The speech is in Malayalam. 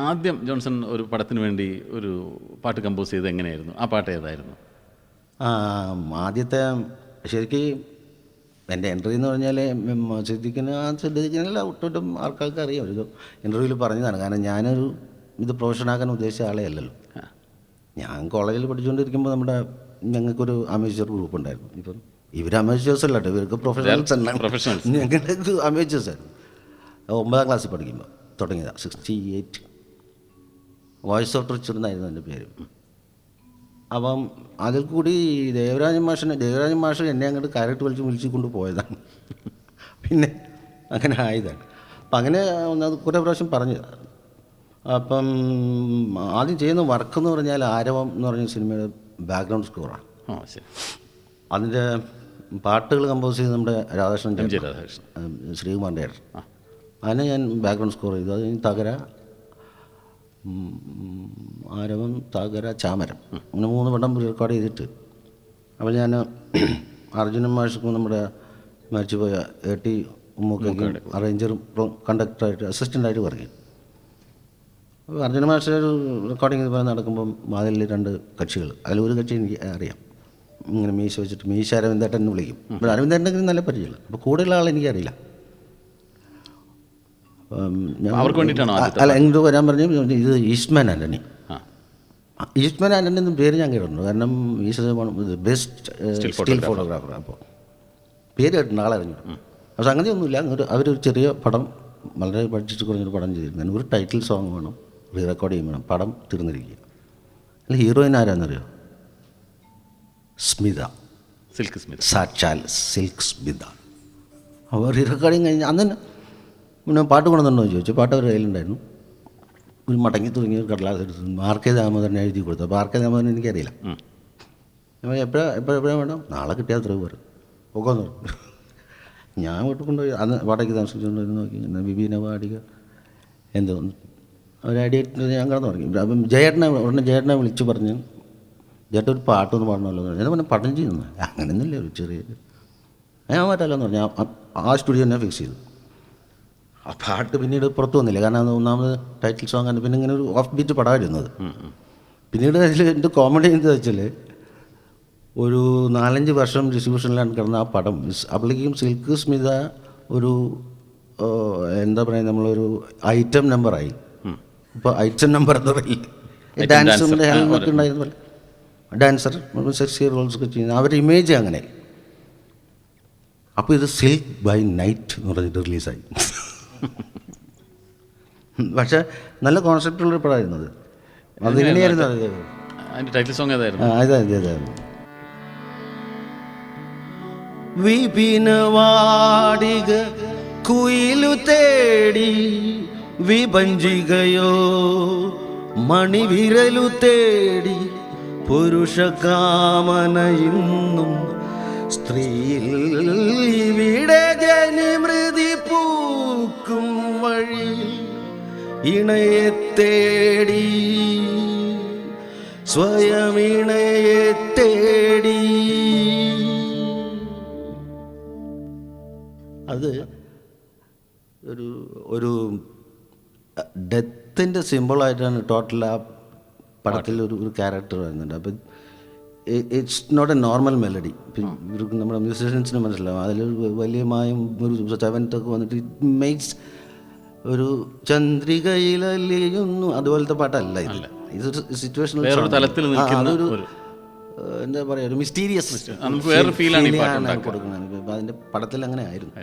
ആദ്യം ജോൺസൺ ഒരു പടത്തിന് വേണ്ടി ഒരു പാട്ട് കമ്പോസ് ചെയ്ത് എങ്ങനെയായിരുന്നു? ആ പാട്ട് ഏതായിരുന്നു? ആദ്യത്തെ ശരിക്കും എൻ്റെ എൻട്രി എന്ന് പറഞ്ഞാൽ ശ്രദ്ധിക്കുന്നല്ല ഒട്ടും ആൾക്കാർക്ക് അറിയാം. ഒരു ഇൻ്റർവ്യൂവിൽ പറഞ്ഞതാണ്. കാരണം ഞാനൊരു ഇത് പ്രൊഫഷനാക്കാൻ ഉദ്ദേശിച്ച ആളെ അല്ലല്ലോ. ഞാൻ കോളേജിൽ പഠിച്ചുകൊണ്ടിരിക്കുമ്പോൾ ഞങ്ങൾക്കൊരു അമേച്ചർ ഗ്രൂപ്പ് ഉണ്ടായിരുന്നു. ഇപ്പം ഇവർ അമേച്ചേഴ്സ് അല്ല കേട്ടോ, ഇവർക്ക് പ്രൊഫഷണൽസ്. ഞങ്ങൾക്ക് അമേച്ചേഴ്സ് ആയിരുന്നു. 9ാം ക്ലാസ്സിൽ പഠിക്കുമ്പോൾ തുടങ്ങിയതാണ്. 68 വോയിസ് ഓഫ് ട്രിച്ചർ എന്നായിരുന്നു എൻ്റെ പേര്. അപ്പം അതിൽ കൂടി ദേവരാജൻ മാഷ് എന്നെ അങ്ങോട്ട് കയറിട്ട് വിളിച്ച് കൊണ്ട് പോയതാണ്. പിന്നെ അങ്ങനെ ആയതാണ്. അപ്പം അങ്ങനെ കുറേ പ്രാവശ്യം പറഞ്ഞതാണ്. അപ്പം ആദ്യം ചെയ്യുന്ന വർക്ക് എന്ന് പറഞ്ഞാൽ ആരവം എന്ന് പറഞ്ഞ സിനിമയുടെ ബാക്ക്ഗ്രൗണ്ട് സ്കോറാണ്. അതിൻ്റെ പാട്ടുകൾ കമ്പോസ് ചെയ്ത് നമ്മുടെ രാധാകൃഷ്ണൻ ശ്രീകുമാറിൻ്റെ ഏട്ടൻ. അതിനെ ഞാൻ ബാക്ക്ഗ്രൗണ്ട് സ്കോർ ചെയ്തു. അത് തകര, ആരവം, തകര, ചാമരം, അങ്ങനെ 3 പടം റെക്കോർഡ് ചെയ്തിട്ട് അപ്പോൾ ഞാൻ അർജുനൻ മാഷക്കും നമ്മുടെ മരിച്ചുപോയ AT ഉമ്മൂക്കും അറേഞ്ചറും കണ്ടക്ടറായിട്ട് അസിസ്റ്റൻ്റായിട്ട് പറഞ്ഞു. അപ്പോൾ അർജുനൻ മാഷ ഒരു റെക്കോർഡിങ് നടക്കുമ്പം അതിൽ 2 കക്ഷികൾ, അതിലൊരു കക്ഷി എനിക്ക് അറിയാം. ഇങ്ങനെ മീശ വെച്ചിട്ട് മീശ അരവിന്ദേട്ടൻ എന്ന് വിളിക്കും. അപ്പോൾ അരവിന്ദേട്ടനെങ്കിലും നല്ല പരിചയമില്ല. അപ്പോൾ കൂടുതലുള്ള ആൾ എനിക്കറിയില്ല. അവർക്ക് വേണ്ടിയിട്ടാണോ? അല്ല, എങ്ങോട്ട് വരാൻ പറഞ്ഞു. ഇത് ഈസ്റ്റ്മാൻ ആൻ്റണി. ഈസ്റ്റ്മാൻ ആൻ്റണി എന്ന പേര് ഞാൻ കേട്ടിട്ടുണ്ട്. കാരണം ഈസ് ബെസ്റ്റ് സ്റ്റിൽ ഫോട്ടോഗ്രാഫർ. അപ്പോൾ പേര് കേട്ടിട്ടുണ്ട്, ആളറിഞ്ഞു. അപ്പോൾ സംഗതിയൊന്നുമില്ല. അവരൊരു ചെറിയ പടം, വളരെ ബഡ്ജറ്റ് കുറഞ്ഞൊരു പടം ചെയ്തിരുന്നു. ഒരു ടൈറ്റിൽ സോങ് വേണം, റീ റെക്കോർഡ് ചെയ്യും വേണം, പടം തീർന്നിരിക്കുക. അല്ല, ഹീറോയിൻ ആരാന്നറിയോ? സ്മിത, സിൽക്ക് സ്മിത, സാക്ഷാൽ സിൽക്ക് സ്മിത. അപ്പോൾ റീ റെക്കോർഡിങ് കഴിഞ്ഞ് അന്ന് തന്നെ പിന്നെ പാട്ട് കൊണ്ടുവന്നുണ്ടോ എന്ന് ചോദിച്ചു. പാട്ട് അവർ കയ്യിലുണ്ടായിരുന്നു. ഒരു മടങ്ങി തുടങ്ങിയ ഒരു കടലാസ് എടുത്തു മാർക്ക് ചെയ്ത് ദാമോദരനെ എഴുതി കൊടുത്തു. അപ്പോൾ മാർക്ക് ചെയ്ത് ദാമോദരൻ എനിക്കറിയില്ല. അപ്പോൾ എപ്പോഴാണ് വേണം? നാളെ കിട്ടിയാൽ അത്ര പോരും ഒക്കെ എന്ന് പറഞ്ഞു. ഞാൻ വീട്ടിൽ കൊണ്ടുപോയി അന്ന് വാടകയ്ക്ക് താമസിച്ചുകൊണ്ടിരുന്ന് നോക്കി. പിന്നെ വിബീന വാടിക എന്തോ ഒരടിയായിട്ട് ഞാൻ കിടന്നു തുടങ്ങി. അപ്പം ജയേട്ടനെ വിളിച്ച് പറഞ്ഞ്, ചേട്ടൻ ഒരു പാട്ടൊന്ന് പാടണമല്ലോ എന്ന് പറഞ്ഞു. ഞാൻ പറഞ്ഞാൽ പഠനം ചെയ്യുന്നു. അങ്ങനെയൊന്നുമില്ല, ഒരു ചെറിയ ഞാൻ പറ്റാമല്ലോ എന്ന് പറഞ്ഞു. ആ സ്റ്റുഡിയോ തന്നെ ഫിക്സ് ചെയ്തു. ആ പാട്ട് പിന്നീട് പുറത്തു വന്നില്ല. കാരണം അത് ഒന്നാമത് ടൈറ്റിൽ സോങ് ആണ്. പിന്നെ ഇങ്ങനെ ഒരു ഓഫ് ബീറ്റ് പടമായിരുന്നത്. പിന്നീട് അതിൽ എൻ്റെ കോമഡി എന്താ വെച്ചാൽ, ഒരു 4-5 വർഷം ഡിസ്ട്രിബ്യൂഷനിലാണ് കിടന്ന ആ പടം. അപ്പോഴേക്കും സിൽക്ക് സ്മിത ഒരു എന്താ പറയുക, നമ്മളൊരു ഐറ്റം നമ്പറായി. ഇപ്പോൾ ഐറ്റം നമ്പർ എന്ന് പറയില്ല, ഡാൻസിൻ്റെ ഹെൽമറ്റ് ഉണ്ടായിരുന്ന പോലെ ഡാൻസർ, സെക്സി റോൾസ് ഒക്കെ ചെയ്യുന്ന അവരുടെ ഇമേജ് അങ്ങനെ. അപ്പോൾ ഇത് സിൽക്ക് ബൈ നൈറ്റ് എന്ന് പറഞ്ഞിട്ട് റിലീസായി. പക്ഷെ നല്ല കോൺസെപ്റ്റുള്ളൊരു പടമായിരുന്നു അത്. അതിങ്ങനെയായിരുന്നു. അതിൻ്റെ ടൈറ്റിൽ സോങ് ഏതായിരുന്നു? അതായിരുന്നു വിപിനവാടിക കുയിലു തേടി വിഭജികയോ മണിവിരലു തേടി പുരുഷ കാമന ഇന്നും സ്ത്രീയിൽ ഇവിടെ ജനിമൃതി പൂക്കും വഴി ഇണയെ തേടി സ്വയം ഇണയെ തേടി. അത് ഒരു ഡെത്തിൻ്റെ സിമ്പിളായിട്ടാണ് ടോട്ടൽ ആ പടത്തിൽ ഒരു ക്യാരക്ടർ വരുന്നുണ്ട്. അപ്പം it's not a normal melody. നമ്മുടെ മ്യൂസീഷ്യൻസിന് മനസ്സിലാവും. അതിലൊരു വലിയ മായം ഒരു 7th ഒക്കെ വന്നിട്ട് ഇറ്റ് മേക്സ് ഒരു ചന്ദ്രികയിലൊന്നും അതുപോലത്തെ പാട്ടല്ല ഇത്. ഇതൊരു സിറ്റുവേഷണൽ അതൊരു എന്താ പറയുക, ഒരു മിസ്റ്റീരിയസ് ഫീലാണ് കൊടുക്കുന്നത്. അതിൻ്റെ പടത്തിൽ അങ്ങനെ ആയിരുന്നു.